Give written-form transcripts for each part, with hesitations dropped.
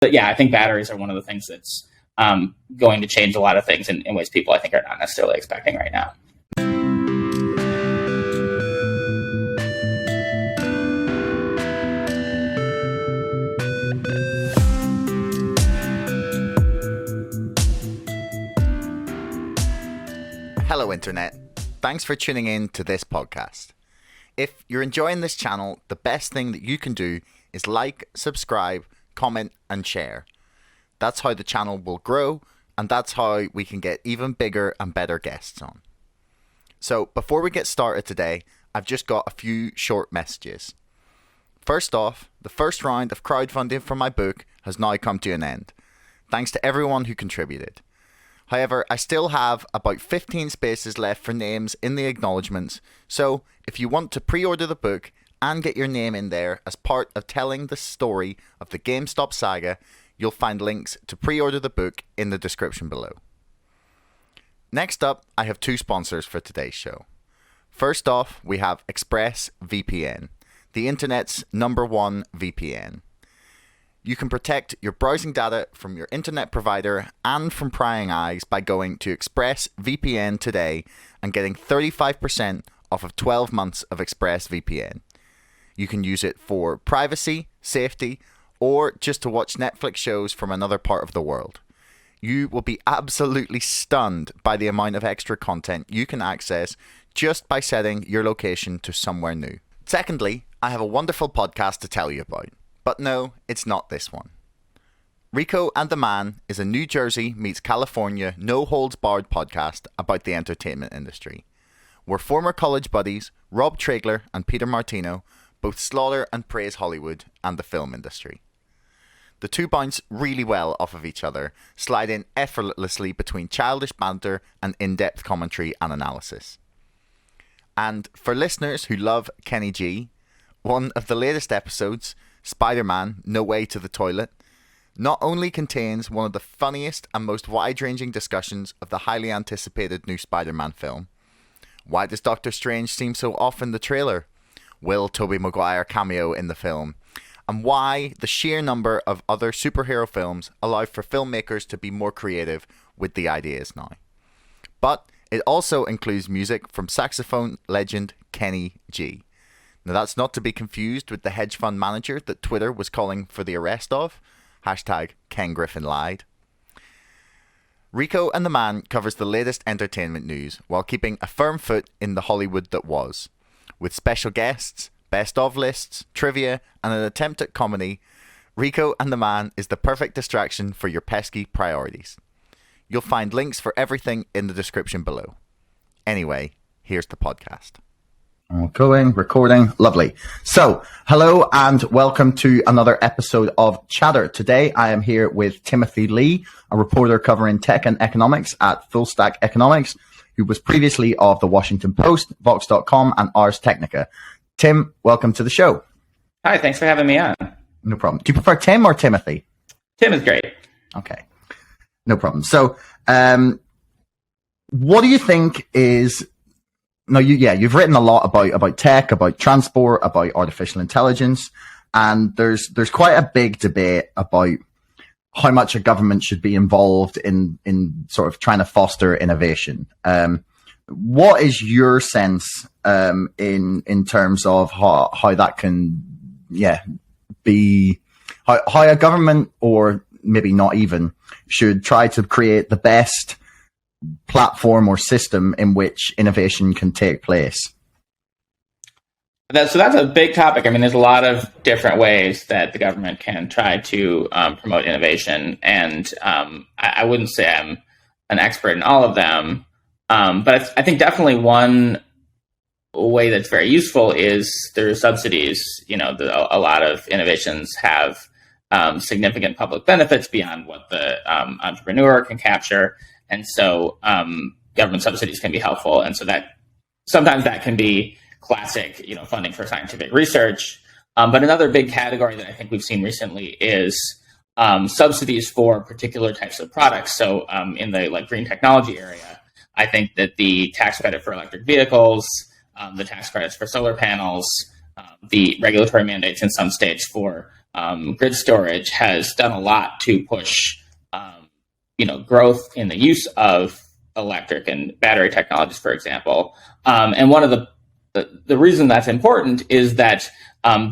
But yeah, I think batteries are one of the things that's going to change a lot of things in ways people I think are not necessarily expecting right now. Hello, Internet. Thanks for tuning in to this podcast. If you're enjoying this channel, the best thing that you can do is like, subscribe, comment, and share. That's how the channel will grow, and that's how we can get even bigger and better guests on. So before we get started today, I've just got a few short messages. First off, the first round of crowdfunding for my book has now come to an end. Thanks to everyone who contributed. However, I still have about 15 spaces left for names in the acknowledgements, so if you want to pre-order the book and get your name in there as part of telling the story of the GameStop saga, you'll find links to pre-order the book in the description below. Next up, I have two sponsors for today's show. First off, we have ExpressVPN, the internet's #1 VPN. You can protect your browsing data from your internet provider and from prying eyes by going to ExpressVPN today and getting 35% off of 12 months of ExpressVPN. You can use it for privacy, safety, or just to watch Netflix shows from another part of the world. You will be absolutely stunned by the amount of extra content you can access just by setting your location to somewhere new. Secondly, I have a wonderful podcast to tell you about. But no, it's not this one. Rico and the Man is a New Jersey meets California no-holds-barred podcast about the entertainment industry, where former college buddies Rob Traegler and Peter Martino both slaughter and praise Hollywood and the film industry. The two bounce really well off of each other, sliding effortlessly between childish banter and in-depth commentary and analysis. And for listeners who love Kenny G, one of the latest episodes, Spider-Man: No Way to the Toilet, not only contains one of the funniest and most wide-ranging discussions of the highly anticipated new Spider-Man film. Why does Doctor Strange seem so off in the trailer? Will Tobey Maguire cameo in the film? And why the sheer number of other superhero films allow for filmmakers to be more creative with the ideas now. But it also includes music from saxophone legend Kenny G. Now that's not to be confused with the hedge fund manager that Twitter was calling for the arrest of. #Ken Griffin lied. Rico and the Man covers the latest entertainment news while keeping a firm foot in the Hollywood that was. With special guests, best of lists, trivia, and an attempt at comedy, Rico and the Man is the perfect distraction for your pesky priorities. You'll find links for everything in the description below. Anyway, here's the podcast. Going, recording, lovely. So, hello and welcome to another episode of Chatter. Today I am here with Timothy Lee, a reporter covering tech and economics at Full Stack Economics, who was previously of the Washington Post, Vox.com, and Ars Technica. Tim, welcome to the show. Hi, thanks for having me on. No problem. Do you prefer Tim or Timothy? Tim is great. Okay, no problem. So, what do you think is... No, you've written a lot about tech, about transport, about artificial intelligence, and there's quite a big debate about how much a government should be involved in sort of trying to foster innovation. What is your sense in terms of how that can be how a government, or maybe not even, should try to create the best platform or system in which innovation can take place? So that's a big topic. I mean, there's a lot of different ways that the government can try to promote innovation, and I wouldn't say I'm an expert in all of them, but I think definitely one way that's very useful is through subsidies. You know, a lot of innovations have significant public benefits beyond what the entrepreneur can capture. And so government subsidies can be helpful. And so that sometimes that can be classic, funding for scientific research. But another big category that I think we've seen recently is subsidies for particular types of products. So in the green technology area, I think that the tax credit for electric vehicles, the tax credits for solar panels, the regulatory mandates in some states for grid storage has done a lot to push, growth in the use of electric and battery technologies, for example. And one of the reason that's important is that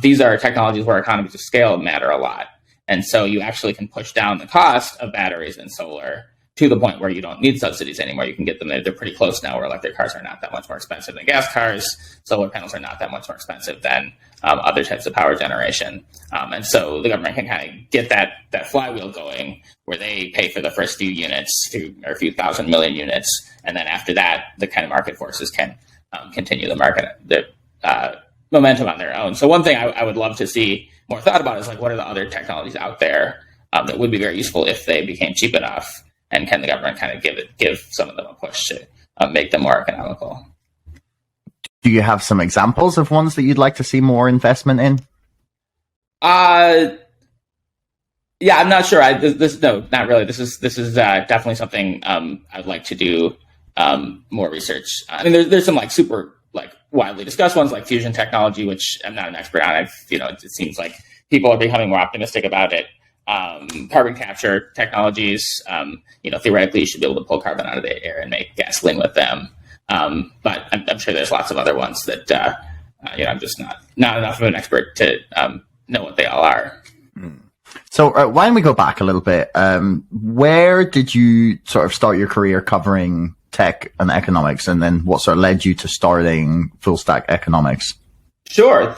these are technologies where economies of scale matter a lot. And so you actually can push down the cost of batteries and solar to the point where you don't need subsidies anymore. You can get them, they're pretty close now, where electric cars are not that much more expensive than gas cars. Solar panels are not that much more expensive than other types of power generation. And so the government can kind of get that flywheel going, where they pay for the first few units or a few thousand million units. And then after that, the kind of market forces can continue the momentum on their own. So one thing I would love to see more thought about is, like, what are the other technologies out there that would be very useful if they became cheap enough? And can the government kind of give some of them a push to make them more economical? Do you have some examples of ones that you'd like to see more investment in? Yeah, I'm not sure. No, not really. This is definitely something I'd like to do more research. I mean, there's some like super widely discussed ones like fusion technology, which I'm not an expert on. It seems like people are becoming more optimistic about it. Carbon capture technologies, theoretically you should be able to pull carbon out of the air and make gasoline with them. But I'm sure there's lots of other ones that, I'm just not enough of an expert to know what they all are. So why don't we go back a little bit? Where did you sort of start your career covering tech and economics, and then what sort of led you to starting full stack economics? Sure.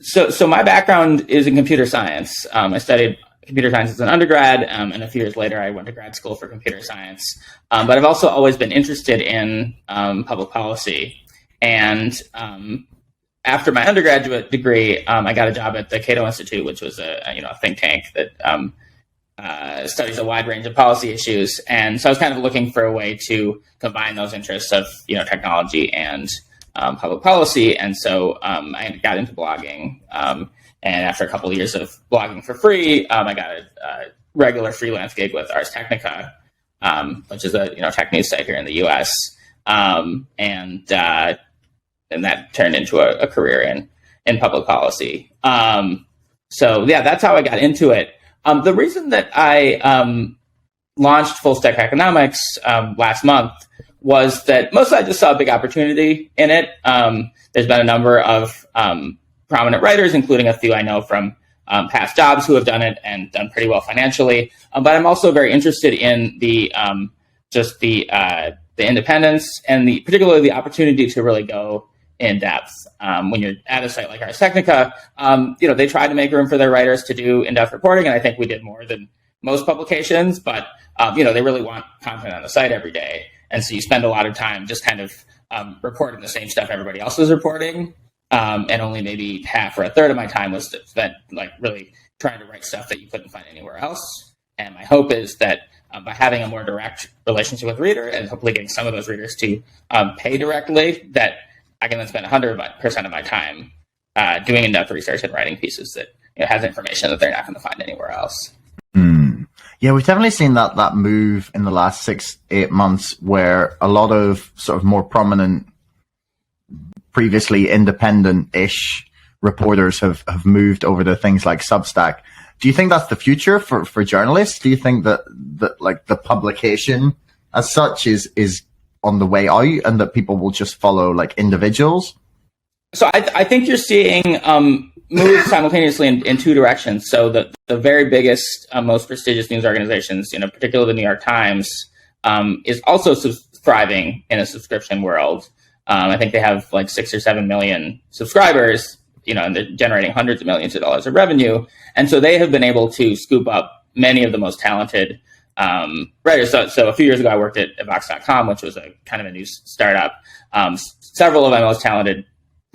So my background is in computer science. I studied computer science as an undergrad, and a few years later I went to grad school for computer science. But I've also always been interested in public policy. And after my undergraduate degree, I got a job at the Cato Institute, which was a think tank that studies a wide range of policy issues. And so I was kind of looking for a way to combine those interests of technology and public policy. And so I got into blogging. And after a couple of years of blogging for free, I got a regular freelance gig with Ars Technica, which is a tech news site here in the U.S. And that turned into a career in public policy. So yeah, that's how I got into it. The reason that I launched Full Stack Economics last month was that mostly I just saw a big opportunity in it. There's been a number of prominent writers, including a few I know from past jobs, who have done it and done pretty well financially. But I'm also very interested in the independence and particularly the opportunity to really go in depth. When you're at a site like Ars Technica, they try to make room for their writers to do in-depth reporting, and I think we did more than most publications. But they really want content on the site every day, and so you spend a lot of time just kind of reporting the same stuff everybody else is reporting. And only maybe half or a third of my time was spent really trying to write stuff that you couldn't find anywhere else. And my hope is that by having a more direct relationship with reader, and hopefully getting some of those readers to pay directly, that I can then spend 100% of my time doing in-depth research and writing pieces that has information that they're not going to find anywhere else. Yeah, we've definitely seen that move in the last 6-8 months, where a lot of sort of more prominent, previously independent-ish reporters have moved over to things like Substack. Do you think that's the future for journalists? Do you think that the publication as such is on the way out, and that people will just follow individuals? So I think you're seeing move simultaneously in two directions. So the very biggest, most prestigious news organizations, particularly the New York Times, is also thriving in a subscription world. I think they have 6 or 7 million subscribers, and they're generating hundreds of millions of dollars of revenue. And so they have been able to scoop up many of the most talented writers. So a few years ago, I worked at Vox.com, which was a kind of a news startup. Several of my most talented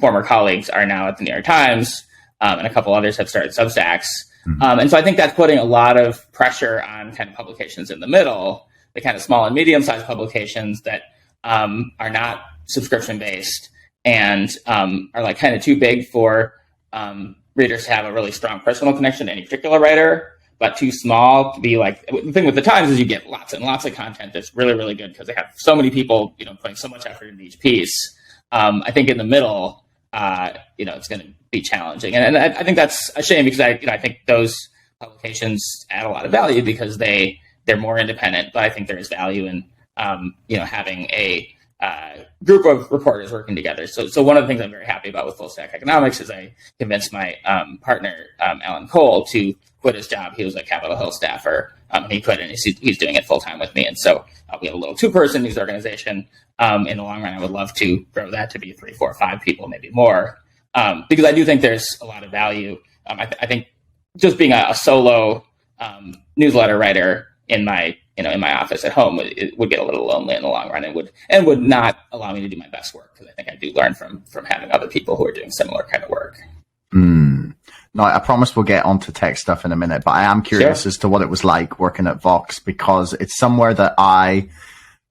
former colleagues are now at the New York Times, and a couple others have started Substacks. And so I think that's putting a lot of pressure on kind of publications in the middle, the kind of small and medium-sized publications that are not subscription-based and are kind of too big for readers to have a really strong personal connection to any particular writer, but too small to be the thing with the Times is you get lots and lots of content that's really, really good because they have so many people, putting so much effort into each piece. I think in the middle, it's going to be challenging. And I think that's a shame because I think those publications add a lot of value because they're more independent. But I think there is value in having a group of reporters working together. So one of the things I'm very happy about with Full Stack Economics is I convinced my partner, Alan Cole, to quit his job. He was a Capitol Hill staffer, and he quit, and he's doing it full time with me. And so we have a little 2-person news organization. In the long run, I would love to grow that to be 3, 4, 5 people, maybe more, because I do think there's a lot of value. I think just being a solo newsletter writer in my office at home would get a little lonely in the long run, and would not allow me to do my best work, because I think I do learn from having other people who are doing similar kind of work. No, I promise we'll get onto tech stuff in a minute, but I am curious as to what it was like working at Vox, because it's somewhere that I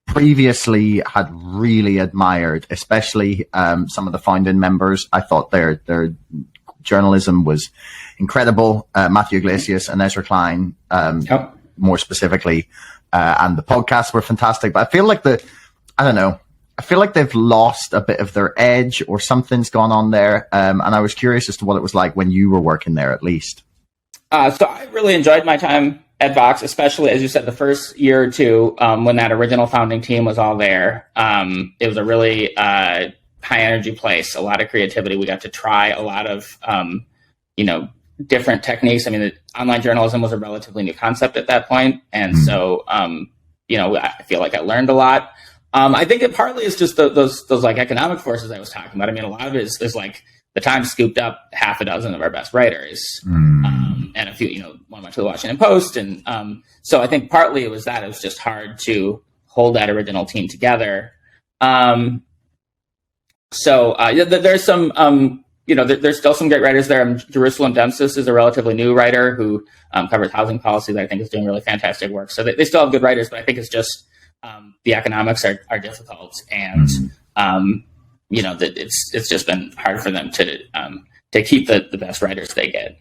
previously had really admired, especially some of the founding members. I thought their journalism was incredible. Matthew Iglesias and Ezra Klein, more specifically, and the podcasts were fantastic. But I feel like I feel like they've lost a bit of their edge, or something's gone on there. And I was curious as to what it was like when you were working there, at least. So I really enjoyed my time at Vox, especially, as you said, the first year or two, when that original founding team was all there. It was a really high energy place, a lot of creativity. We got to try a lot of, different techniques. I mean, online journalism was a relatively new concept at that point. And so, I feel like I learned a lot. I think it partly is just those like economic forces I was talking about. I mean, a lot of it is like the Times scooped up 6 of our best writers, and a few, one went to the Washington Post. And so I think partly it was just hard to hold that original team together. There's some, there's still some great writers there. Jerusalem Dempsis is a relatively new writer who covers housing policy that I think is doing really fantastic work. So they still have good writers, but I think it's just the economics are difficult, and it's just been hard for them to keep the best writers they get.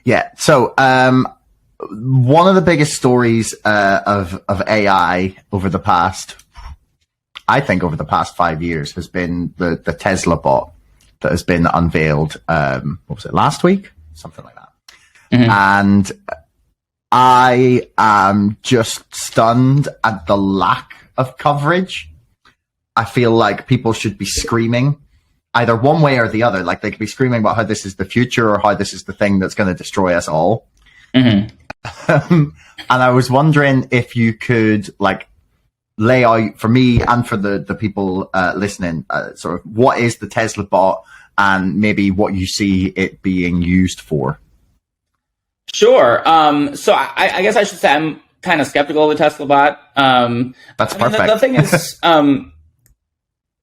Yeah. So one of the biggest stories of AI over the past 5 years has been the Tesla bot that has been unveiled. What was it, last week? Something like that. Mm-hmm. And I am just stunned at the lack of coverage. I feel like people should be screaming either one way or the other. Like, they could be screaming about how this is the future or how this is the thing that's going to destroy us all. Mm-hmm. And I was wondering if you could lay out for me and for the people listening, sort of what is the Tesla bot and maybe what you see it being used for. Sure. So I guess I should say I'm kind of skeptical of the Tesla bot. That's perfect. The thing is,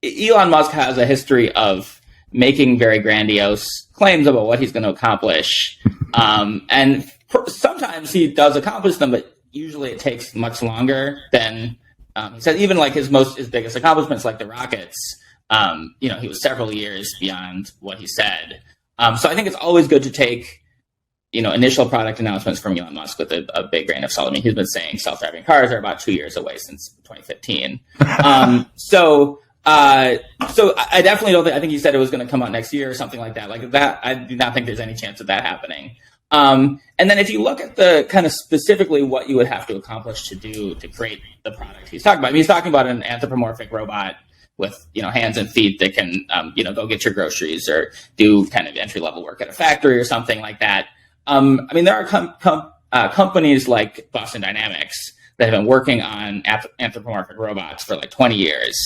Elon Musk has a history of making very grandiose claims about what he's going to accomplish. And sometimes he does accomplish them, but usually it takes much longer than he said. Even like his biggest accomplishments, like the rockets, he was several years beyond what he said. So I think it's always good to take initial product announcements from Elon Musk with a big grain of salt. I mean, he's been saying self-driving cars are about 2 years away since 2015. So I definitely don't think, I think he said it was going to come out next year or something like that. Like that, I do not think there's any chance of that happening. And then if you look at the kind of specifically what you would have to accomplish to create the product he's talking about, I mean, he's talking about an anthropomorphic robot with, hands and feet that can, go get your groceries or do kind of entry-level work at a factory or something like that. I mean, there are companies like Boston Dynamics that have been working on anthropomorphic robots for like 20 years.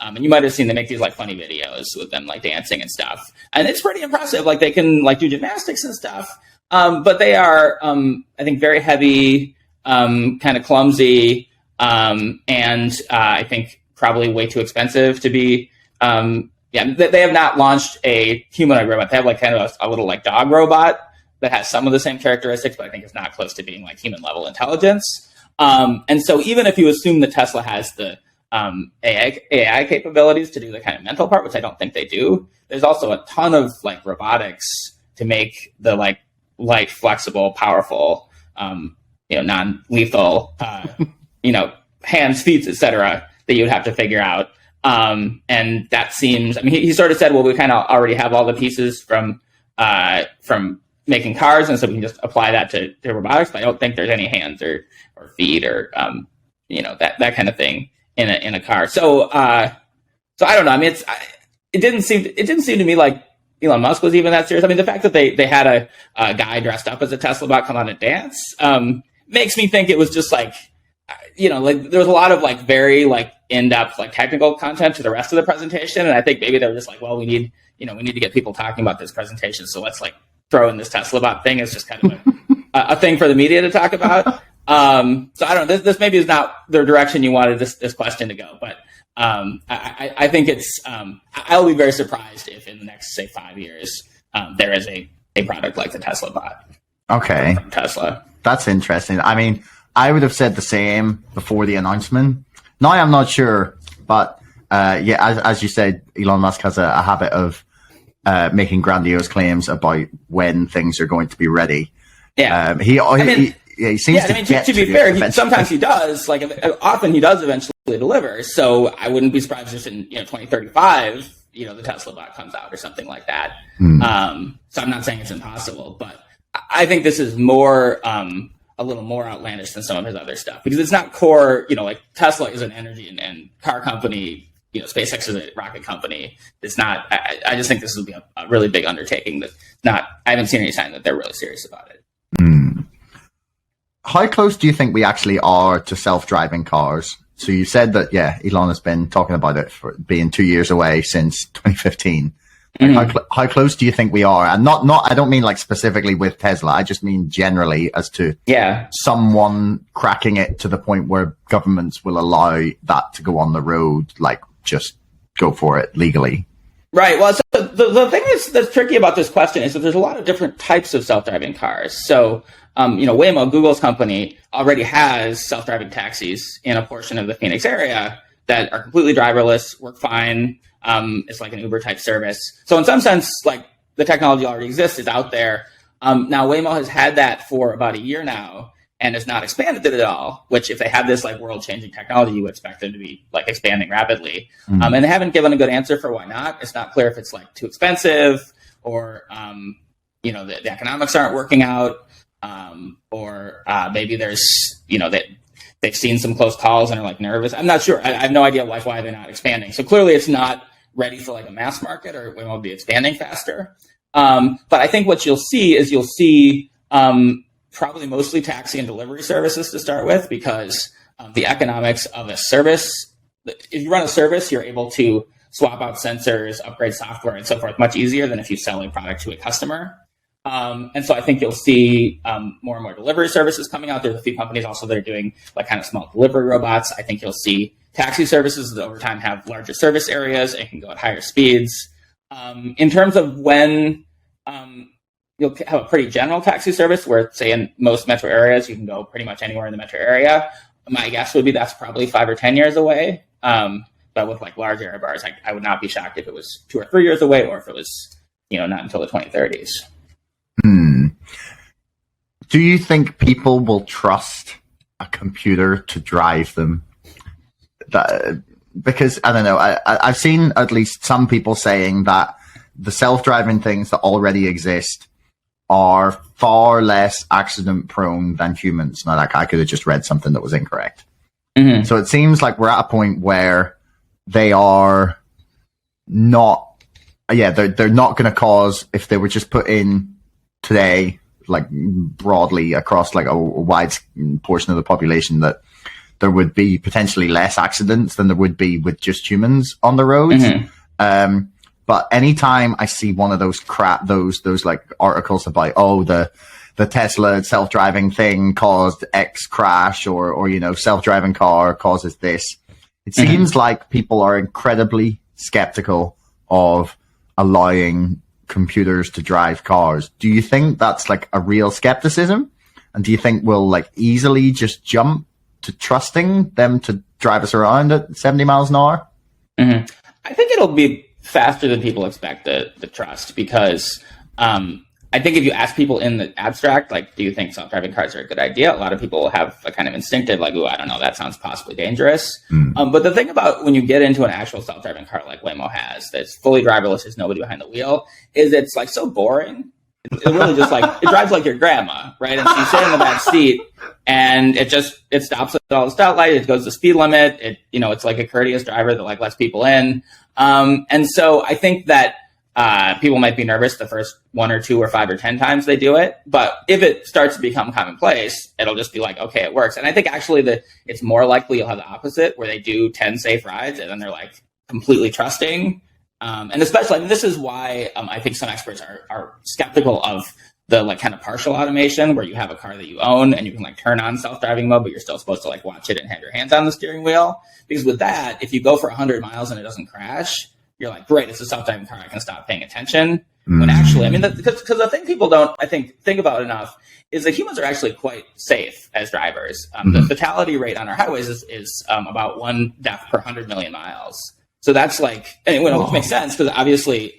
And you might have seen them make these like funny videos with them like dancing and stuff. And it's pretty impressive. Like they can like do gymnastics and stuff. But they are, I think, very heavy, kind of clumsy, and I think probably way too expensive to be. They have not launched a humanoid robot. They have like kind of a little like dog robot that has some of the same characteristics, but I think it's not close to being like human level intelligence. And so even if you assume that Tesla has the AI capabilities to do the kind of mental part, which I don't think they do, there's also a ton of like robotics to make the like light, flexible, powerful, non-lethal, hands, feet, etc., that you would have to figure out. And that seems, I mean, he sort of said, well, we kind of already have all the pieces from making cars, and so we can just apply that to robotics. But I don't think there's any hands or feet or that kind of thing in a car. So I don't know. I mean, it didn't seem to me like Elon Musk was even that serious. I mean, the fact that they had a guy dressed up as a Tesla bot come on and dance makes me think it was just like, like there was a lot of like very like in-depth like technical content to the rest of the presentation, and I think maybe they were just like, well, we need to get people talking about this presentation, so let's like throw in this Tesla bot thing as just kind of a thing for the media to talk about. So I don't know. This maybe is not the direction you wanted this question to go, but I think it's. I'll be very surprised if in the next, say, 5 years there is a product like the Tesla bot. Okay, from Tesla. That's interesting. I mean, I would have said the same before the announcement. Now I'm not sure, but as you said, Elon Musk has a habit of making grandiose claims about when things are going to be ready. Yeah, he seems to get to be fair. Sometimes he does. Like often he does eventually deliver. So I wouldn't be surprised if in 2035, the Tesla bot comes out or something like that. So I'm not saying it's impossible, but I think this is more a little more outlandish than some of his other stuff, because it's not core. Like Tesla is an energy and car company. SpaceX is a rocket company. It's not. I just think this will be a really big undertaking. I haven't seen any sign that they're really serious about it. How close do you think we actually are to self-driving cars? So you said that, Elon has been talking about it for being 2 years away since 2015. How close do you think we are? And not, I don't mean like specifically with Tesla. I just mean generally as to someone cracking it to the point where governments will allow that to go on the road, like just go for it legally. Right. Well, so the thing that's tricky about this question is that there's a lot of different types of self-driving cars. So, Waymo, Google's company, already has self-driving taxis in a portion of the Phoenix area that are completely driverless, work fine. It's like an Uber type service. So in some sense, like the technology already exists, it's out there. Now Waymo has had that for about a year now and has not expanded it at all, which if they had this like world changing technology, you would expect them to be like expanding rapidly. And they haven't given a good answer for why not. It's not clear if it's like too expensive or, the economics aren't working out. Or maybe there's, that they've seen some close calls and are like nervous. I'm not sure. I have no idea why they're not expanding. So clearly it's not ready for like a mass market, or we won't be expanding faster. But I think what you'll see probably mostly taxi and delivery services to start with, because the economics of a service, if you run a service, you're able to swap out sensors, upgrade software, and so forth much easier than if you sell a product to a customer. And so I think you'll see more and more delivery services coming out. There's a few companies also that are doing like kind of small delivery robots. I think you'll see taxi services that over time have larger service areas and can go at higher speeds. In terms of when you'll have a pretty general taxi service where, say, in most metro areas, you can go pretty much anywhere in the metro area, my guess would be that's probably 5 or 10 years away. But with like large error bars, I would not be shocked if it was 2 or 3 years away, or if it was, not until the 2030s. Do you think people will trust a computer to drive them? Because I don't know, I've seen at least some people saying that the self-driving things that already exist are far less accident prone than humans. Now, like I could have just read something that was incorrect. So it seems like we're at a point where they are not, they're not going to cause, if they were just put in today, like broadly across like a wide portion of the population, that there would be potentially less accidents than there would be with just humans on the roads. But anytime I see one of those those like articles about, the Tesla self-driving thing caused X crash, or self-driving car causes this, it seems like people are incredibly skeptical of allowing computers to drive cars. Do you think that's like a real skepticism? And do you think we'll like easily just jump to trusting them to drive us around at 70 miles an hour? I think it'll be faster than people expect the trust, because I think if you ask people in the abstract, like, do you think self-driving cars are a good idea? A lot of people have a kind of instinctive, like, oh, I don't know, that sounds possibly dangerous. But the thing about when you get into an actual self-driving car like Waymo has, that's fully driverless, there's nobody behind the wheel, is it's like so boring. It really just like, it drives like your grandma, right? And so you sit in the back seat and it stops at all the stoplight. It goes the speed limit. It's like a courteous driver that like lets people in. And so I think that, people might be nervous the first 1 or 2 or 5 or 10 times they do it. But if it starts to become commonplace, it'll just be like, okay, it works. And I think actually that it's more likely you'll have the opposite, where they do 10 safe rides and then they're like completely trusting. And especially, I mean, this is why I think some experts are skeptical of the like kind of partial automation, where you have a car that you own and you can like turn on self-driving mode, but you're still supposed to like watch it and have your hands on the steering wheel. Because with that, if you go for 100 miles and it doesn't crash, you're like, great, it's a self-driving car, I can stop paying attention. When actually, I mean, because the thing people don't, I think about enough is that humans are actually quite safe as drivers. The fatality rate on our highways is about 1 death per 100 million miles. So that's like, which makes sense, because obviously,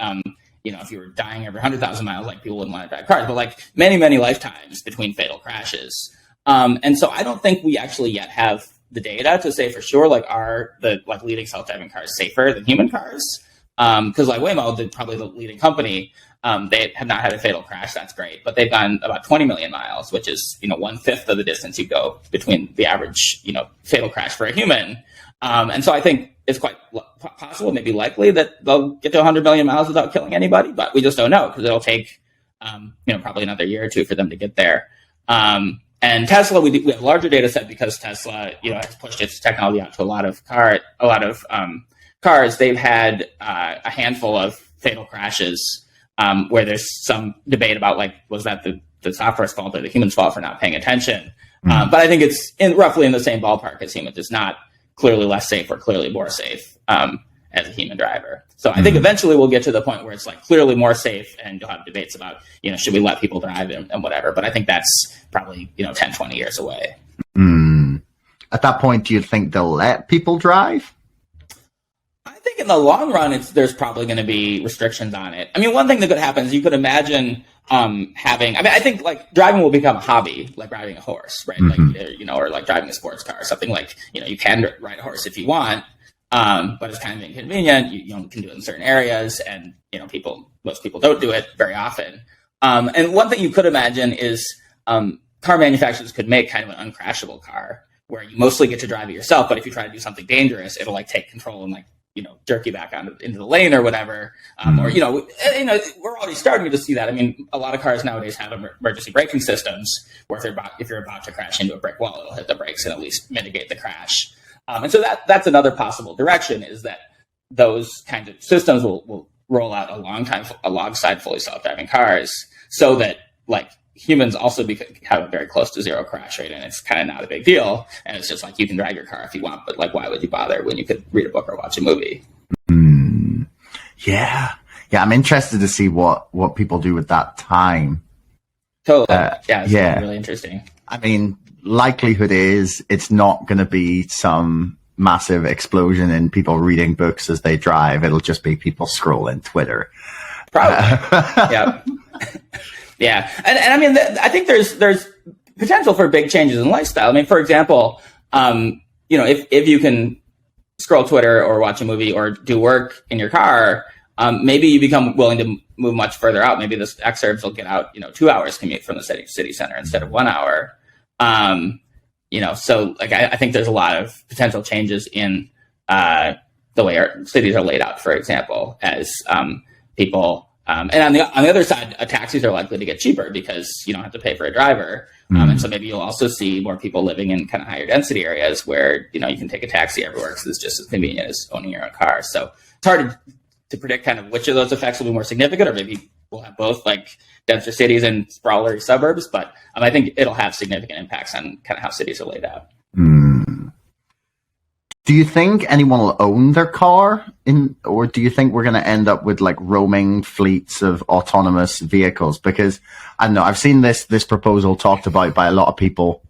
if you were dying every 100,000 miles, like people wouldn't want to drive cars, but like many, many lifetimes between fatal crashes. And so I don't think we actually yet have the data to say for sure, like, are the like leading self-driving cars safer than human cars? Because like Waymo, probably the leading company, they have not had a fatal crash. That's great. But they've gone about 20 million miles, which is, 1/5 of the distance you go between the average, fatal crash for a human. And so I think it's quite possible, maybe likely, that they'll get to 100 million miles without killing anybody. But we just don't know, because it'll take, probably another year or two for them to get there. And Tesla, we have a larger data set because Tesla, has pushed its technology out to a lot of cars. They've had a handful of fatal crashes where there's some debate about, like, was that the software's fault or the human's fault for not paying attention? But I think it's roughly in the same ballpark as humans. It's not clearly less safe or clearly more safe as a human driver. So I think eventually we'll get to the point where it's like clearly more safe, and you'll have debates about, should we let people drive and whatever. But I think that's probably, 10, 20 years away. At that point, do you think they'll let people drive? I think in the long run, there's probably going to be restrictions on it. I mean, one thing that could happen is you could imagine I think like driving will become a hobby, like riding a horse, right? Like, or like driving a sports car, something like, you can ride a horse if you want, but it's kind of inconvenient. You only can do it in certain areas, and, most people don't do it very often. And one thing you could imagine is car manufacturers could make kind of an uncrashable car where you mostly get to drive it yourself, but if you try to do something dangerous, it'll like take control and like, jerk you back into the lane or whatever. Or, we're already starting to see that. I mean, a lot of cars nowadays have emergency braking systems where if you're about to crash into a brick wall, it'll hit the brakes and at least mitigate the crash. And so that's another possible direction, is that those kinds of systems will roll out alongside fully self-driving cars, so that like humans also have a very close to zero crash rate, and it's kind of not a big deal. And it's just like, you can drive your car if you want, but like, why would you bother when you could read a book or watch a movie? Yeah. I'm interested to see what people do with that time. Totally. It's really interesting. I mean, likelihood is it's not going to be some massive explosion in people reading books as they drive. It'll just be people scrolling Twitter. Probably. Yeah. Yeah. And I mean, I think there's potential for big changes in lifestyle. I mean, for example, if you can scroll Twitter or watch a movie or do work in your car, maybe you become willing to move much further out. Maybe this exurbs will get out, 2 hours commute from the city center instead of 1 hour. So like, I think there's a lot of potential changes in the way our cities are laid out, for example, as people. And on the other side, taxis are likely to get cheaper because you don't have to pay for a driver. And so maybe you'll also see more people living in kind of higher density areas where, you can take a taxi everywhere because it's just as convenient as owning your own car. So it's hard to predict kind of which of those effects will be more significant, or maybe we'll have both, like denser cities and sprawlery suburbs. But I think it'll have significant impacts on kind of how cities are laid out. Do you think anyone will own their car or do you think we're going to end up with like roaming fleets of autonomous vehicles? Because I don't know, I've seen this proposal talked about by a lot of people,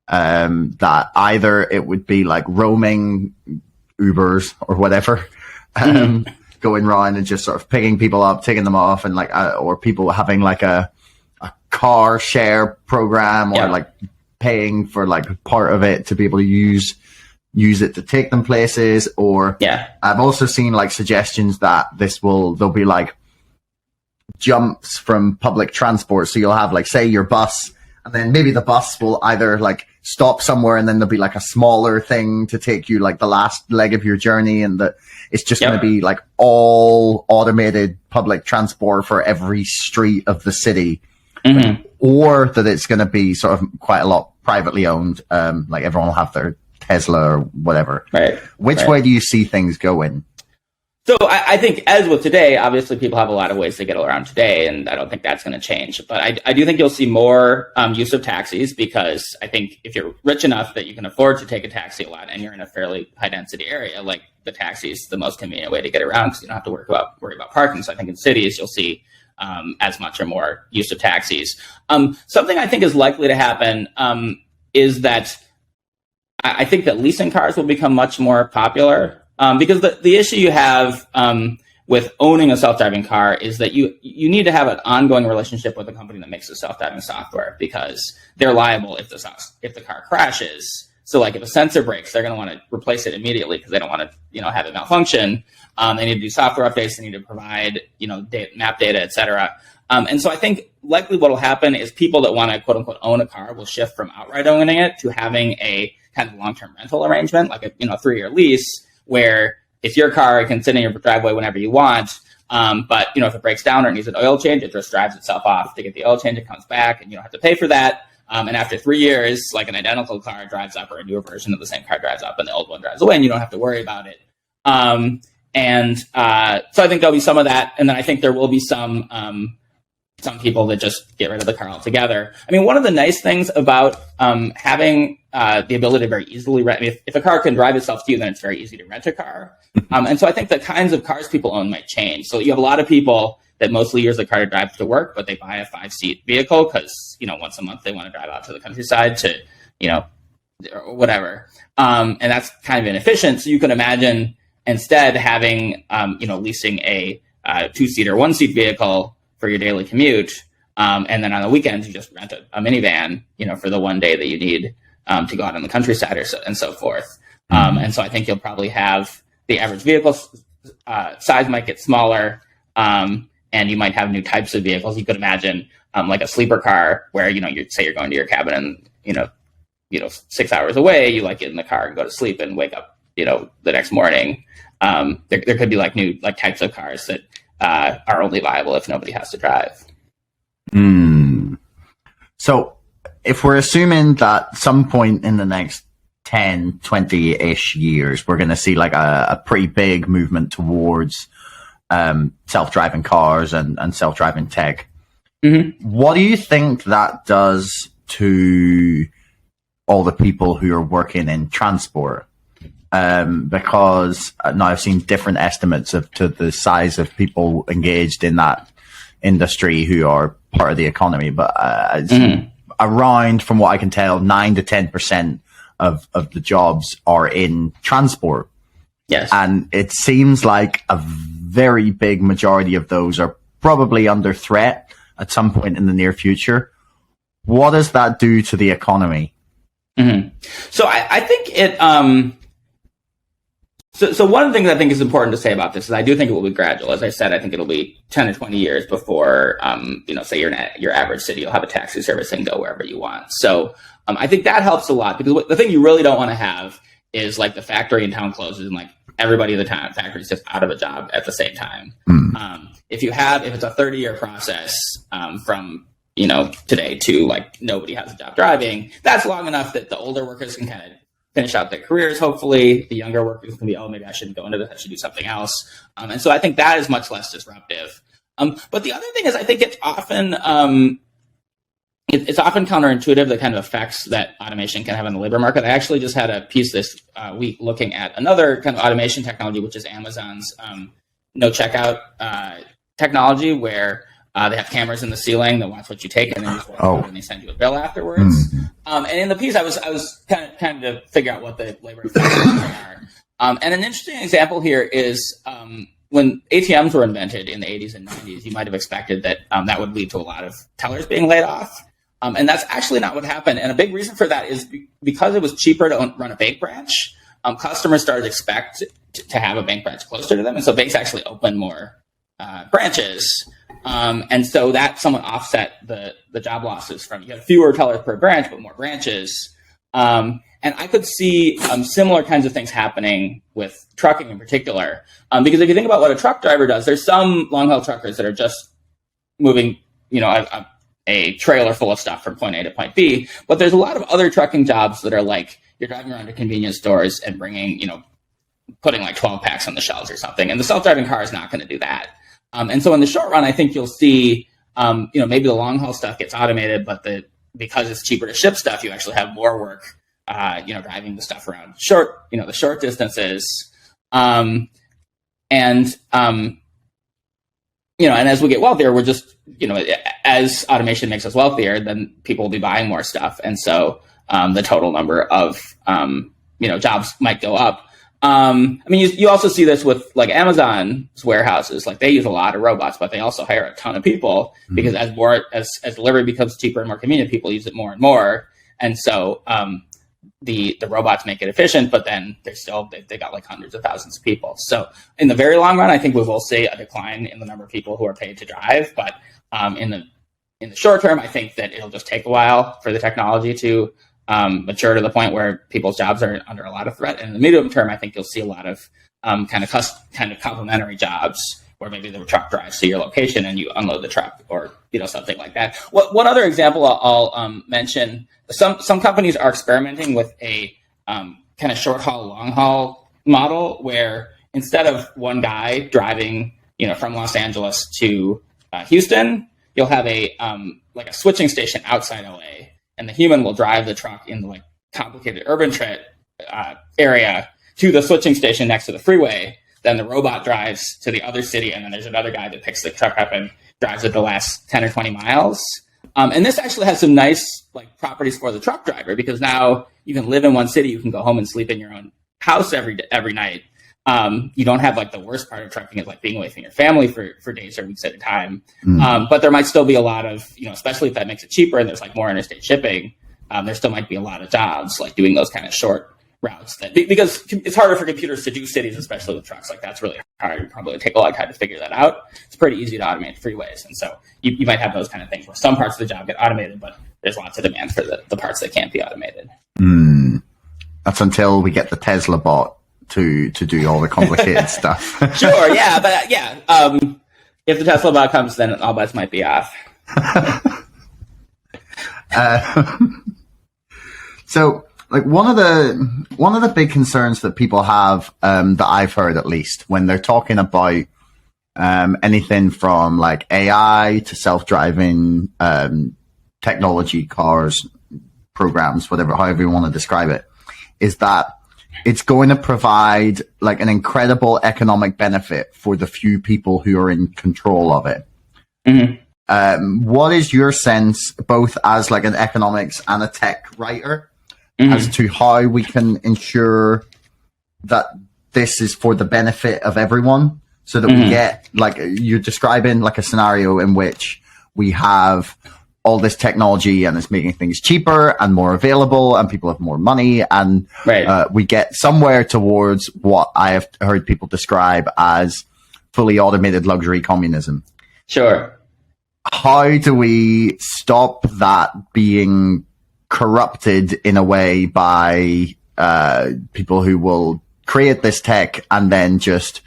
that either it would be like roaming Ubers or whatever, going around and just sort of picking people up, taking them off, and like, or people having like a car share program or like paying for like part of it to be able to use it to take them places. Or I've also seen like suggestions that there'll be like jumps from public transport. So you'll have like, say, your bus, and then maybe the bus will either like stop somewhere and then there'll be like a smaller thing to take you like the last leg of your journey, and that it's just going to be like all automated public transport for every street of the city. Or that it's going to be sort of quite a lot privately owned, like everyone will have their Tesla or whatever. Which way do you see things going? So I think, as with today, obviously people have a lot of ways to get around today, and I don't think that's going to change. But I do think you'll see more use of taxis, because I think if you're rich enough that you can afford to take a taxi a lot and you're in a fairly high density area, like the taxi is the most convenient way to get around because you don't have to worry about parking. So I think in cities you'll see as much or more use of taxis. Something I think is likely to happen is that I think that leasing cars will become much more popular. Because the issue you have with owning a self-driving car is that you need to have an ongoing relationship with the company that makes the self-driving software, because they're liable if the car crashes. So like if a sensor breaks, they're going to want to replace it immediately because they don't want to have it malfunction. They need to do software updates. They need to provide map data, et cetera. And so I think likely what will happen is people that want to quote unquote own a car will shift from outright owning it to having a kind of long-term rental arrangement, like a 3-year lease, where it's your car, it can sit in your driveway whenever you want. But if it breaks down or it needs an oil change, it just drives itself off to get the oil change. It comes back, and you don't have to pay for that. And after 3 years, like an identical car drives up, or a newer version of the same car drives up, and the old one drives away, and you don't have to worry about it. So I think there'll be some of that, and then I think there will be some people that just get rid of the car altogether. I mean, one of the nice things about having the ability to very easily rent, if a car can drive itself to you, then it's very easy to rent a car. And so I think the kinds of cars people own might change. So you have a lot of people that mostly use the car to drive to work, but they buy a 5-seat vehicle because, once a month they want to drive out to the countryside to, or whatever. And that's kind of inefficient. So you can imagine instead having, leasing a 2-seat or 1-seat vehicle for your daily commute. And then on the weekends, you just rent a minivan, for the one day that you need to go out in the countryside and so forth. And so I think you'll probably have the average vehicle size might get smaller, and you might have new types of vehicles. You could imagine like a sleeper car where, you'd say you're going to your cabin and, 6 hours away, you get in the car and go to sleep and wake up, the next morning. There could be new types of cars that are only viable if nobody has to drive. So if we're assuming that some point in the next 10, 20-ish years, we're going to see a pretty big movement towards self-driving cars and self-driving tech, what do you think that does to all the people who are working in transport? Because now I've seen different estimates to the size of people engaged in that industry who are part of the economy, but around, from what I can tell, 9 to 10% of the jobs are in transport. Yes. And it seems like a very big majority of those are probably under threat at some point in the near future. What does that do to the economy? So I think it... So one of the things I think is important to say about this is I do think it will be gradual. As I said, I think it'll be 10 or 20 years before, say you're in your average city, you'll have a taxi service and go wherever you want. So I think that helps a lot, because the thing you really don't want to have is the factory in town closes and everybody in the town factory is just out of a job at the same time. If it's a 30-year process from today to nobody has a job driving, that's long enough that the older workers can kind of finish out their careers. Hopefully the younger workers can be, maybe I shouldn't go into this, I should do something else. And so I think that is much less disruptive. But the other thing is, I think it's often counterintuitive, the kind of effects that automation can have on the labor market. I actually just had a piece this week looking at another kind of automation technology, which is Amazon's no checkout technology, where they have cameras in the ceiling that watch what you take, and then you just walk out and they send you a bill afterwards. And in the piece, I was kind of to figure out what the labor effects are. And an interesting example here is when ATMs were invented in the 80s and 90s, you might have expected that that would lead to a lot of tellers being laid off. And that's actually not what happened. And a big reason for that is because it was cheaper to run a bank branch, customers started to expect to have a bank branch closer to them. And so banks actually opened more branches. And so that somewhat offset the job losses from, you had fewer tellers per branch, but more branches. And I could see similar kinds of things happening with trucking in particular. Because if you think about what a truck driver does, there's some long-haul truckers that are just moving, a trailer full of stuff from point A to point B. But there's a lot of other trucking jobs that are like, you're driving around to convenience stores and bringing, putting like 12 packs on the shelves or something. And the self-driving car is not going to do that. And so in the short run, I think you'll see, maybe the long-haul stuff gets automated, but because it's cheaper to ship stuff, you actually have more work, driving the stuff around the short distances. And as we get wealthier, we're just, as automation makes us wealthier, then people will be buying more stuff. And so the total number of, jobs might go up. You also see this with like Amazon's warehouses. Like they use a lot of robots, but they also hire a ton of people because as delivery becomes cheaper and more convenient, people use it more and more. And so the robots make it efficient, but then they got like hundreds of thousands of people. So in the very long run, I think we will see a decline in the number of people who are paid to drive. But in the short term, I think that it'll just take a while for the technology to mature to the point where people's jobs are under a lot of threat. And in the medium term, I think you'll see a lot of kind of complementary jobs where maybe the truck drives to your location and you unload the truck or something like that. One other example I'll mention: some companies are experimenting with a kind of short haul, long haul model where instead of one guy driving from Los Angeles to Houston, you'll have a switching station outside LA. And the human will drive the truck in the like complicated urban area to the switching station next to the freeway. Then the robot drives to the other city, and then there's another guy that picks the truck up and drives it the last 10 or 20 miles. And this actually has some nice like properties for the truck driver because now you can live in one city, you can go home and sleep in your own house every night. You don't have like the worst part of trucking is like being away from your family for days or weeks at a time. But there might still be a lot of, especially if that makes it cheaper and there's like more interstate shipping, there still might be a lot of jobs like doing those kind of short routes because it's harder for computers to do cities, especially with trucks. Like that's really hard. It'd probably take a long time to figure that out. It's pretty easy to automate freeways. And so you might have those kind of things where some parts of the job get automated, but there's lots of demand for the parts that can't be automated. That's until we get the Tesla bot to do all the complicated stuff. Sure, yeah, but if the Tesla bot comes, then all bets might be off. So, like one of the big concerns that people have, that I've heard at least, when they're talking about anything from like AI to self-driving technology, cars, programs, however you want to describe it, is that it's going to provide like an incredible economic benefit for the few people who are in control of it. What is your sense, both as like an economics and a tech writer, as to how we can ensure that this is for the benefit of everyone, so that we get, like you're describing, like a scenario in which we have all this technology and it's making things cheaper and more available and people have more money and we get somewhere towards what I have heard people describe as fully automated luxury communism. Sure. How do we stop that being corrupted in a way by people who will create this tech and then just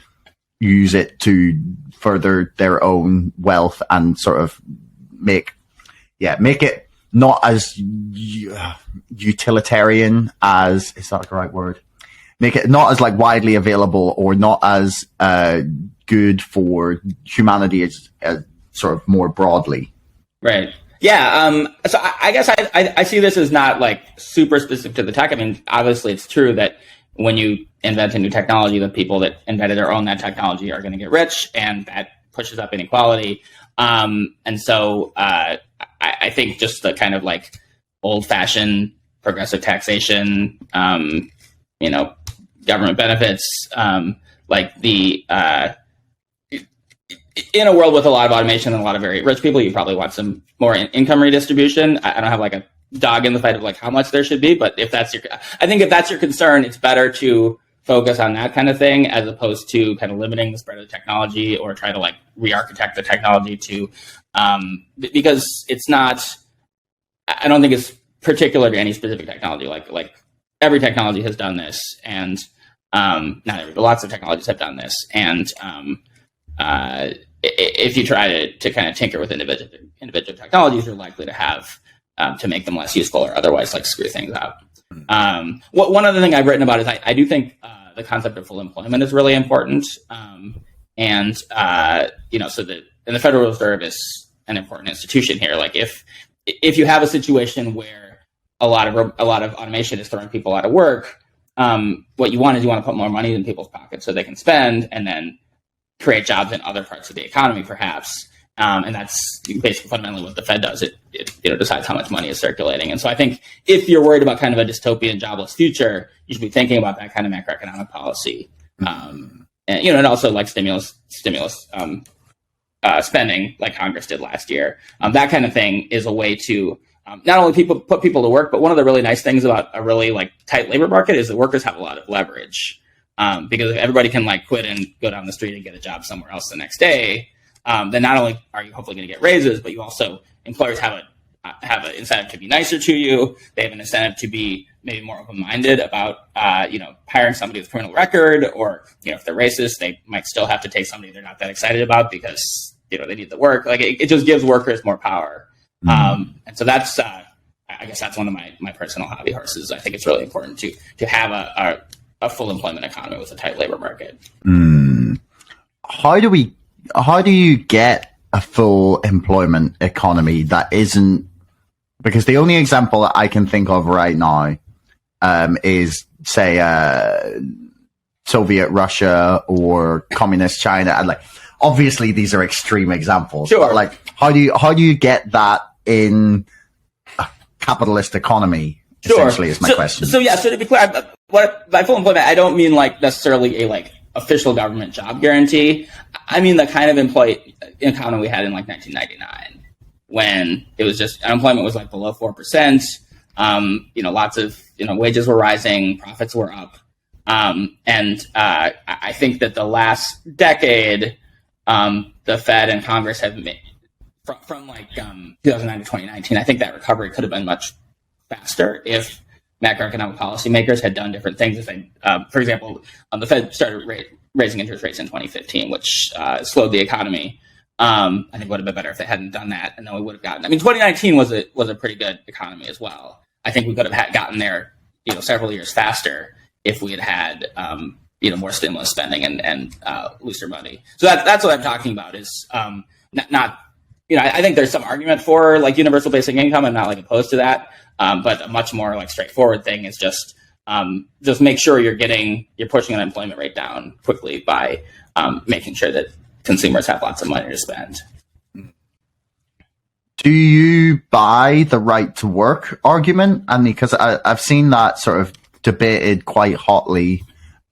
use it to further their own wealth and sort of make it not as utilitarian as, is that the right word? Make it not as like widely available or not as good for humanity as sort of more broadly. Right. Yeah. So I guess I see this as not like super specific to the tech. I mean, obviously it's true that when you invent a new technology, the people that invented or own that technology are going to get rich, and that pushes up inequality. And so I think just the kind of like old-fashioned progressive taxation, government benefits, like the in a world with a lot of automation and a lot of very rich people, you probably want some more income redistribution. I don't have like a dog in the fight of like how much there should be, but I think if that's your concern, it's better to focus on that kind of thing as opposed to kind of limiting the spread of the technology or try to like re-architect the technology to, because it's not, I don't think it's particular to any specific technology. Like every technology has done this, and not every, but lots of technologies have done this. And if you try to kind of tinker with individual technologies, you're likely to have to make them less useful or otherwise like screw things up. One other thing I've written about is I do think the concept of full employment is really important. And so and the Federal Reserve is an important institution here. Like if you have a situation where a lot of automation is throwing people out of work, what you want to put more money in people's pockets so they can spend and then create jobs in other parts of the economy, perhaps. And that's basically fundamentally what the Fed does. It decides how much money is circulating. And so I think if you're worried about kind of a dystopian jobless future, you should be thinking about that kind of macroeconomic policy. And also like stimulus spending like Congress did last year. That kind of thing is a way to not only put people to work, but one of the really nice things about a really like tight labor market is that workers have a lot of leverage. Because if everybody can like quit and go down the street and get a job somewhere else the next day, then not only are you hopefully going to get raises, but you also, employers have an incentive to be nicer to you. They have an incentive to be maybe more open-minded about, hiring somebody with a criminal record, or, if they're racist, they might still have to take somebody they're not that excited about because, they need the work. Like it just gives workers more power. And so that's, I guess that's one of my personal hobby horses. I think it's really important to have a full employment economy with a tight labor market. How do you get a full employment economy that isn't, because the only example that I can think of right now is say Soviet Russia or communist China. And like obviously these are extreme examples. Sure. But like how do you get that in a capitalist economy? Sure. Essentially is my question. So to be clear, by full employment, I don't mean like necessarily a like official government job guarantee. I mean the kind of employee economy we had in like 1999, when it was just unemployment was like below 4%. Lots of wages were rising, profits were up, and I think that the last decade, the Fed and Congress have made from like 2009 to 2019. I think that recovery could have been much faster if macroeconomic policymakers had done different things. If they, for example, the Fed started raising interest rates in 2015, which slowed the economy. I think it would have been better if they hadn't done that, and then we would have gotten. I mean, 2019 was a pretty good economy as well. I think we could have gotten there, several years faster if we had more stimulus spending and looser money. So that's what I'm talking about. Is not. I think there's some argument for like universal basic income. I'm not like opposed to that. But a much more like straightforward thing is just make sure you're pushing unemployment rate down quickly by making sure that consumers have lots of money to spend. Do you buy the right to work argument? I mean, because I've seen that sort of debated quite hotly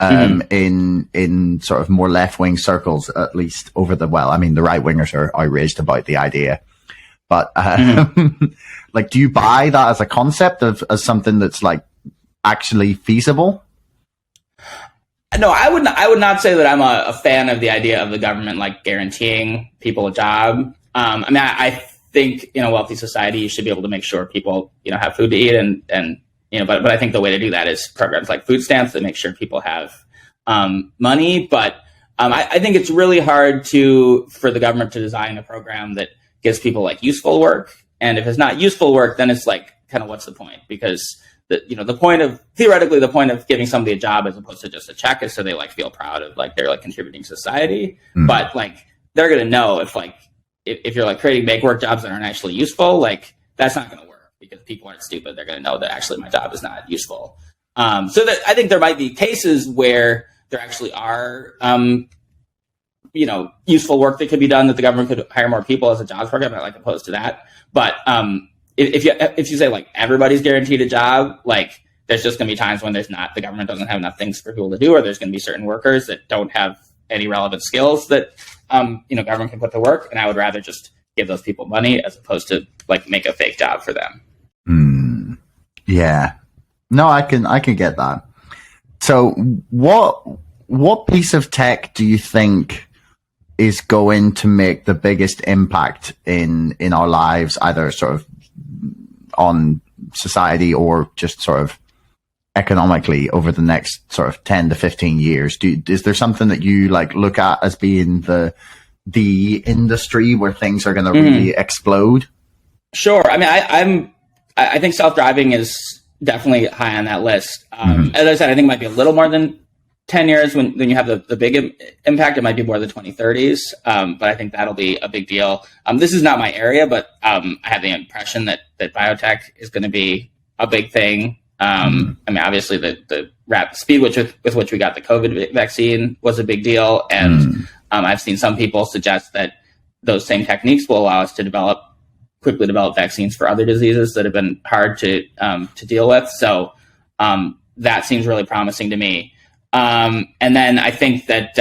in sort of more left wing circles, at least the right wingers are outraged about the idea. But like, do you buy that as a concept as something that's like actually feasible? No, I would not say that I'm a fan of the idea of the government like guaranteeing people a job. I think in a wealthy society you should be able to make sure people have food to eat and but I think the way to do that is programs like food stamps that make sure people have money. But I think it's really hard for the government to design a program that gives people like useful work. And if it's not useful work, then it's like kind of what's the point? Because the point of giving somebody a job as opposed to just a check is so they like feel proud of like they're like contributing to society. But like they're gonna know if you're like creating make work jobs that aren't actually useful, like that's not gonna work because people aren't stupid. They're gonna know that actually my job is not useful. So that I think there might be cases where there actually are useful work that could be done that the government could hire more people as a jobs program. I'm like opposed to that. But if you say like everybody's guaranteed a job, like there's just going to be times when the government doesn't have enough things for people to do, or there's going to be certain workers that don't have any relevant skills that government can put to work, and I would rather just give those people money as opposed to like make a fake job for them. Yeah, no, I can get that. So what piece of tech do you think is going to make the biggest impact in our lives, either sort of on society or just sort of economically over the next sort of 10 to 15 years? Is there something that you like look at as being the industry where things are going to really explode? Sure. I mean, I think self-driving is definitely high on that list. As I said, I think it might be a little more than 10 years when you have the big impact. It might be more the 2030s, but I think that'll be a big deal. This is not my area, but I have the impression that biotech is going to be a big thing. I mean, obviously the rapid speed with which we got the COVID vaccine was a big deal. And I've seen some people suggest that those same techniques will allow us to quickly develop vaccines for other diseases that have been hard to deal with. So that seems really promising to me. And then I think that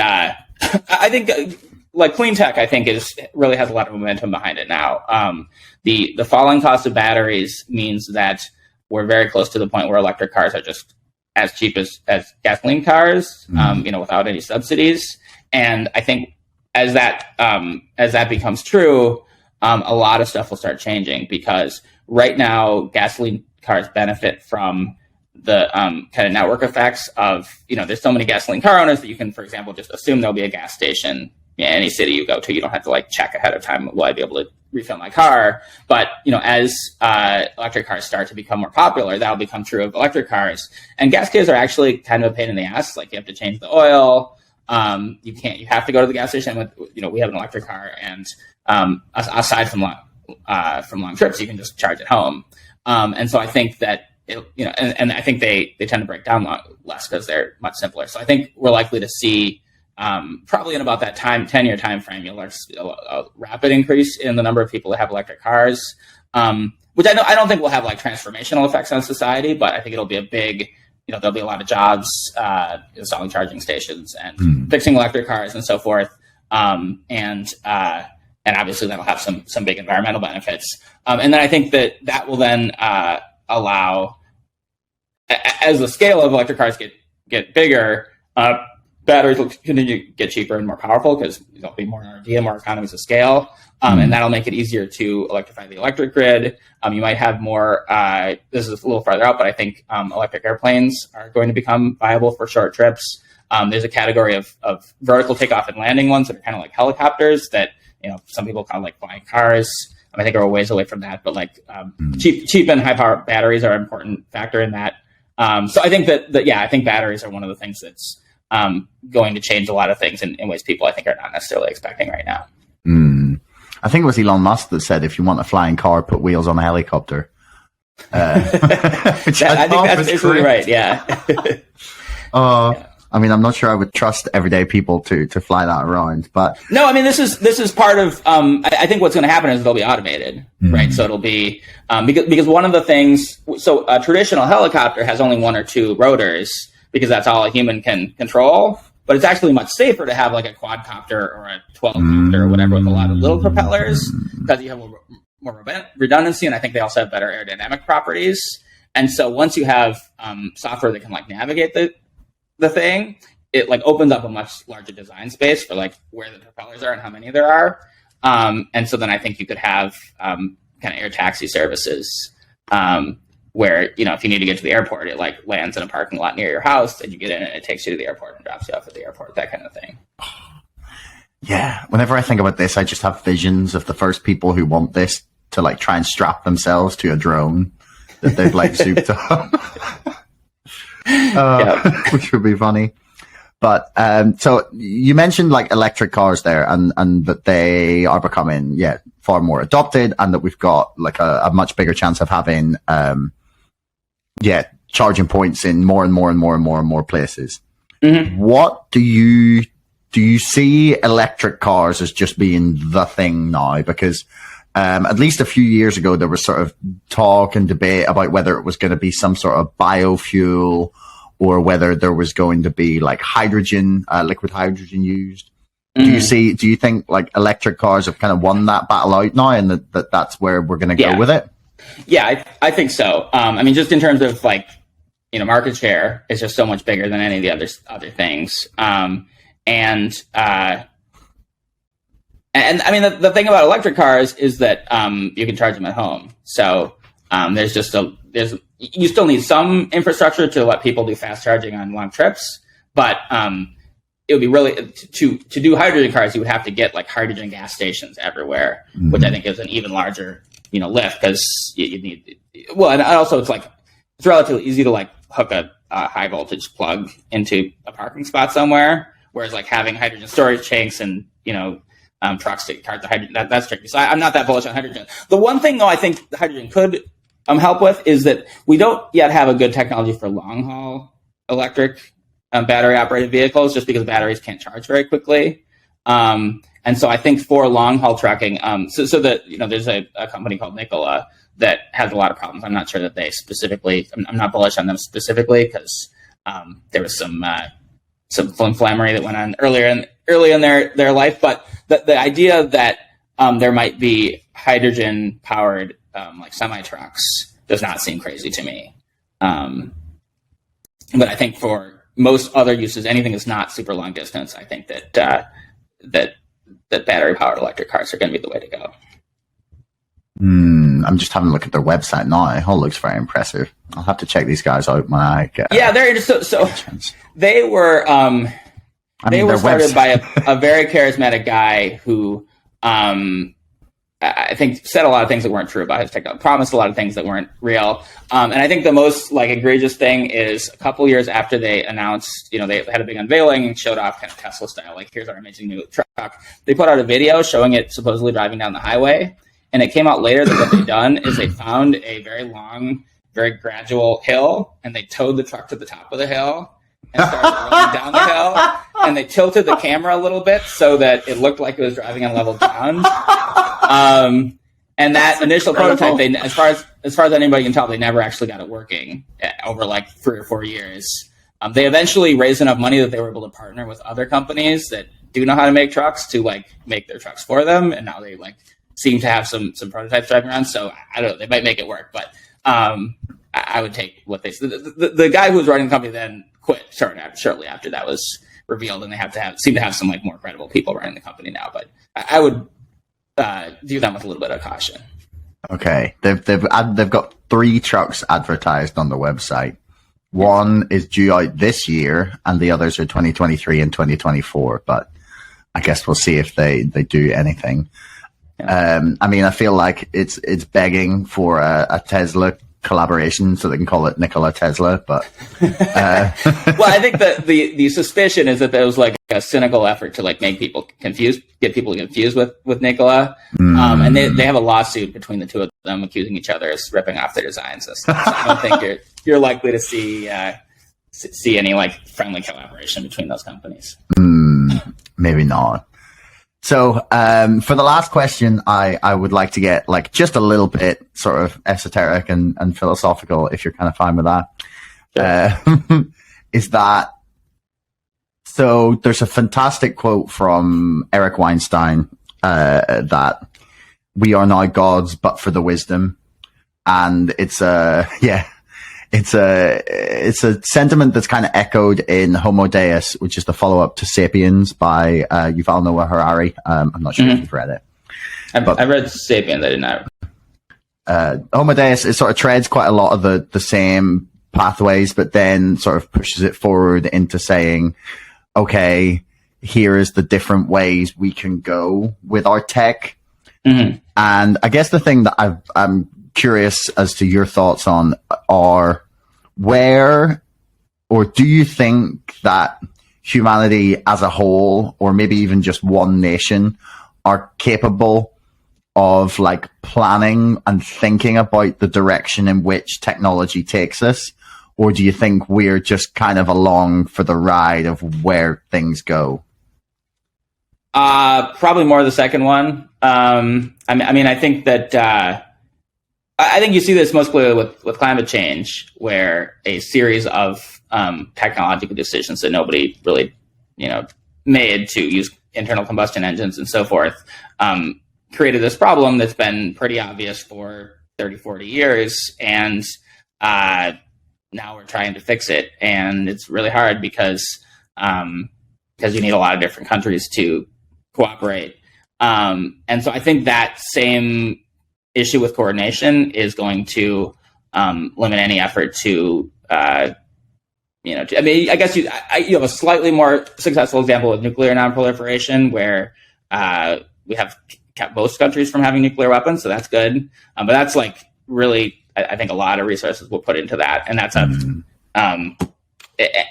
like clean tech, I think really has a lot of momentum behind it now. The falling cost of batteries means that we're very close to the point where electric cars are just as cheap as gasoline cars, without any subsidies. And I think as that becomes true, a lot of stuff will start changing, because right now gasoline cars benefit from the kind of network effects of, there's so many gasoline car owners that you can, for example, just assume there'll be a gas station in any city you go to. You don't have to like check ahead of time, will I be able to refill my car? But, as electric cars start to become more popular, that'll become true of electric cars. And gas cars are actually kind of a pain in the ass. Like, you have to change the oil. You have to go to the gas station we have an electric car, and aside from long trips, you can just charge at home. And so I think that, and I think they tend to break down less because they're much simpler. So I think we're likely to see, probably in about that 10-year time frame, you'll see a rapid increase in the number of people that have electric cars, which I don't think will have like transformational effects on society, but I think it'll be a big, there'll be a lot of jobs installing charging stations and fixing electric cars and so forth. And obviously that'll have some big environmental benefits. And then I think that will then allow, as the scale of electric cars get bigger, batteries will continue to get cheaper and more powerful, because there'll be more R&D and more economies of scale. And that'll make it easier to electrify the electric grid. You might have more, this is a little farther out, but I think electric airplanes are going to become viable for short trips. There's a category of vertical takeoff and landing ones that are kind of like helicopters that, some people call like flying cars. I think we're a ways away from that, but like cheap and high power batteries are an important factor in that. So I think I think batteries are one of the things that's going to change a lot of things in ways people I think are not necessarily expecting right now. I think it was Elon Musk that said, if you want a flying car, put wheels on a helicopter. I think that's basically right. Yeah. Yeah. I mean, I'm not sure I would trust everyday people to fly that around, but no, I mean, this is part of, I think what's going to happen is they'll be automated, right? So it'll be, because one of the things, so a traditional helicopter has only one or two rotors, because that's all a human can control, but it's actually much safer to have like a quadcopter or a 12-copter or whatever with a lot of little propellers, because you have more redundancy, and I think they also have better aerodynamic properties. And so once you have software that can like navigate the thing, it like opens up a much larger design space for like where the propellers are and how many there are. And so then I think you could have kind of air taxi services where, if you need to get to the airport, it like lands in a parking lot near your house, and you get in and it takes you to the airport and drops you off at the airport, that kind of thing. Yeah. Whenever I think about this, I just have visions of the first people who want this to like try and strap themselves to a drone that they've like souped up. Which would be funny. But so you mentioned like electric cars there, and that they are becoming far more adopted, and that we've got like a much bigger chance of having charging points in more and more places. What do you see electric cars as just being the thing now? Because at least a few years ago, there was sort of talk and debate about whether it was going to be some sort of biofuel or whether there was going to be like hydrogen, liquid hydrogen used. Do you think like electric cars have kind of won that battle out now, and that's where we're going to go with it? Yeah, I think so. I mean, just in terms of like, market share is just so much bigger than any of the other things. And I mean, the thing about electric cars is that you can charge them at home. So you still need some infrastructure to let people do fast charging on long trips, but it would be really to do hydrogen cars, you would have to get like hydrogen gas stations everywhere, which I think is an even larger lift, because you need, well, and also it's relatively easy to like hook a high voltage plug into a parking spot somewhere, whereas like having hydrogen storage tanks and trucks to charge the hydrogen, that's tricky. So I'm not that bullish on hydrogen. The one thing though I think the hydrogen could help with is that we don't yet have a good technology for long haul electric battery operated vehicles, just because batteries can't charge very quickly. And so I think for long haul trucking, so that, there's a company called Nikola that has a lot of problems. I'm not sure that they specifically, I'm not bullish on them specifically, because there was some flammery that went on early in their life. But the idea that there might be hydrogen powered like semi trucks does not seem crazy to me. But I think for most other uses, anything that's not super long distance, I think that battery powered electric cars are going to be the way to go. I'm just having a look at their website now. It all looks very impressive. I'll have to check these guys out when I get. Yeah, they're so they were started by a very charismatic guy who I think said a lot of things that weren't true about his technology, promised a lot of things that weren't real. And I think the most like egregious thing is a couple years after they announced, they had a big unveiling and showed off kind of Tesla style, like, here's our amazing new truck. They put out a video showing it supposedly driving down the highway. And it came out later that what they'd done is they found a very long, very gradual hill, and they towed the truck to the top of the hill and started rolling down the hill. And they tilted the camera a little bit so that it looked like it was driving on level ground. And that initial prototype, as far as anybody can tell, they never actually got it working over like 3 or 4 years. They eventually raised enough money that they were able to partner with other companies that do know how to make trucks to like make their trucks for them, and now they like seem to have some prototypes driving around. So I don't know, they might make it work, but I would take what they said. The guy who was running the company then quit shortly after that was revealed, and they seem to have some like more credible people running the company now. But I would view them with a little bit of caution. Okay, they've got 3 trucks advertised on the website. One is due out this year, and the others are 2023 and 2024. But I guess we'll see if they do anything. Yeah. I mean, I feel like it's begging for a Tesla collaboration, so they can call it Nikola Tesla. But well, I think that the suspicion is that there was like a cynical effort to like make people confused, get people confused with Nikola, and they have a lawsuit between the two of them accusing each other of ripping off their designs. So I don't think you're likely to see any like friendly collaboration between those companies. Maybe not. So for the last question, I would like to get like just a little bit sort of esoteric and philosophical, if you're kind of fine with that. Sure. Is that, so there's a fantastic quote from Eric Weinstein that we are now gods, but for the wisdom. And it's a sentiment that's kind of echoed in Homo Deus, which is the follow-up to Sapiens by Yuval Noah Harari. I'm not sure if you've read it. I read Sapiens, I did not. Homo Deus, it sort of treads quite a lot of the same pathways, but then sort of pushes it forward into saying, okay, here is the different ways we can go with our tech. And I guess the thing that I'm curious as to your thoughts on are, where, or do you think that humanity as a whole, or maybe even just one nation, are capable of like planning and thinking about the direction in which technology takes us? Or do you think we're just kind of along for the ride of where things go? Probably more the second one. I mean, I think that I think you see this most clearly with climate change, where a series of technological decisions that nobody really, made to use internal combustion engines and so forth, created this problem that's been pretty obvious for 30, 40 years. And now we're trying to fix it. And it's really hard because you need a lot of different countries to cooperate. And so I think that same issue with coordination is going to limit any effort to, I guess you have a slightly more successful example with nuclear nonproliferation, where we have kept most countries from having nuclear weapons, so that's good. But that's like really, I think a lot of resources will put into that, and that's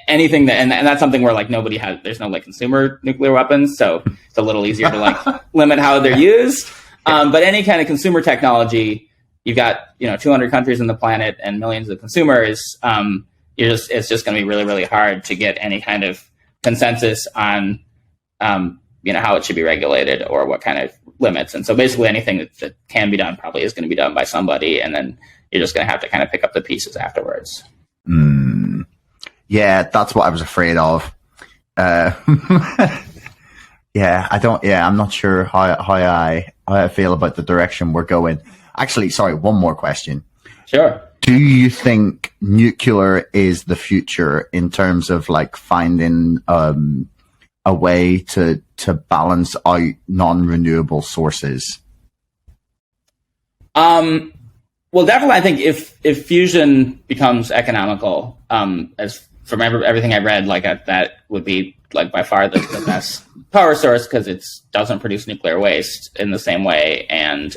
anything that, and that's something where like there's no like consumer nuclear weapons, so it's a little easier to like limit how they're used. But any kind of consumer technology, you've got 200 countries on the planet and millions of consumers. It's just going to be really, really hard to get any kind of consensus on how it should be regulated or what kind of limits. And so basically anything that can be done probably is going to be done by somebody, and then you're just going to have to kind of pick up the pieces afterwards. Yeah, that's what I was afraid of. I'm not sure how I feel about the direction we're going. Actually, sorry, one more question. Sure. Do you think nuclear is the future in terms of like finding a way to balance out non-renewable sources? Well, definitely, I think if fusion becomes economical, as from everything I read, like that would be like by far the best power source, because it doesn't produce nuclear waste in the same way, and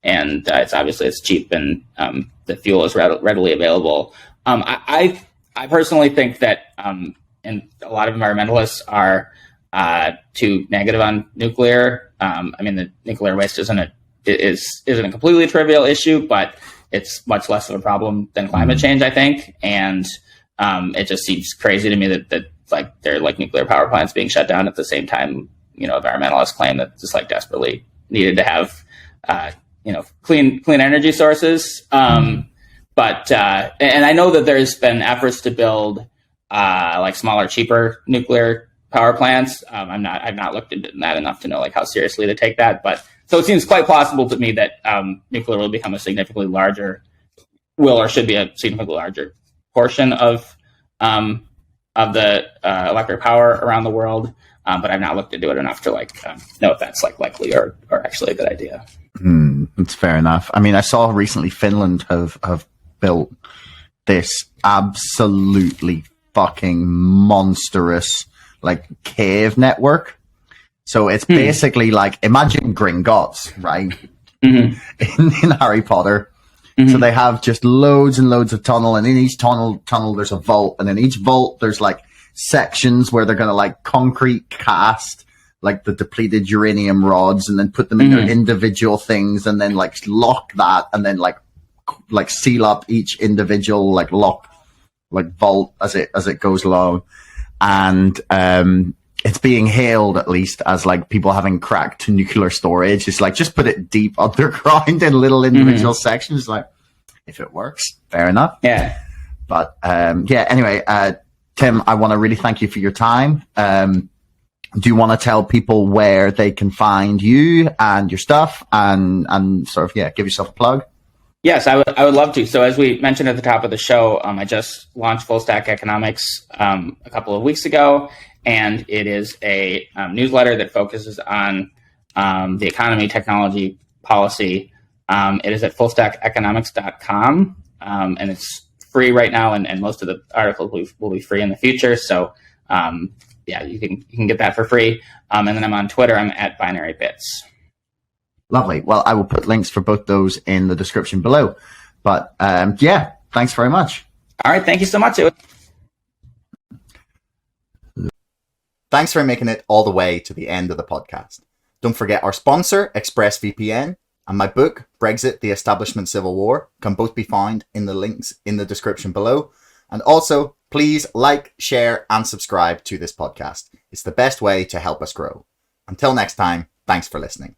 it's cheap, and the fuel is readily available. I personally think that, and a lot of environmentalists are too negative on nuclear. The nuclear waste isn't a completely trivial issue, but it's much less of a problem than climate change, I think. And it just seems crazy to me that like there are like nuclear power plants being shut down at the same time, environmentalists claim that just like desperately needed to have clean energy sources. But I know that there's been efforts to build like smaller, cheaper nuclear power plants. I've not looked into that enough to know like how seriously to take that, but so it seems quite possible to me that nuclear will become a significantly larger portion of the electric power around the world. But I've not looked into it enough to know if that's like likely or actually a good idea. That's fair enough. I saw recently Finland have built this absolutely fucking monstrous like cave network. So it's basically like, imagine Gringotts, right? In Harry Potter. So they have just loads and loads of tunnel, and in each tunnel there's a vault, and in each vault there's like sections where they're going to like concrete cast like the depleted uranium rods, and then put them in their individual things, and then like lock that, and then like seal up each individual like lock like vault as it goes along. And it's being hailed, at least, as like people having cracked to nuclear storage. It's like, just put it deep underground in little individual sections. Like, if it works, fair enough. Yeah. But anyway, Tim, I want to really thank you for your time. Do you want to tell people where they can find you and your stuff, and sort of give yourself a plug? Yes, I would love to. So as we mentioned at the top of the show, I just launched Full Stack Economics a couple of weeks ago, and it is a newsletter that focuses on the economy, technology, policy. It is at fullstackeconomics.com, and it's free right now, and most of the articles will be free in the future. So you can get that for free. And then I'm on Twitter. I'm at Binary Bits. Lovely. Well, I will put links for both those in the description below. But thanks very much. All right. Thank you so much. Thanks for making it all the way to the end of the podcast. Don't forget our sponsor, ExpressVPN, and my book, Brexit, The Establishment Civil War, can both be found in the links in the description below. And also, please like, share, and subscribe to this podcast. It's the best way to help us grow. Until next time, thanks for listening.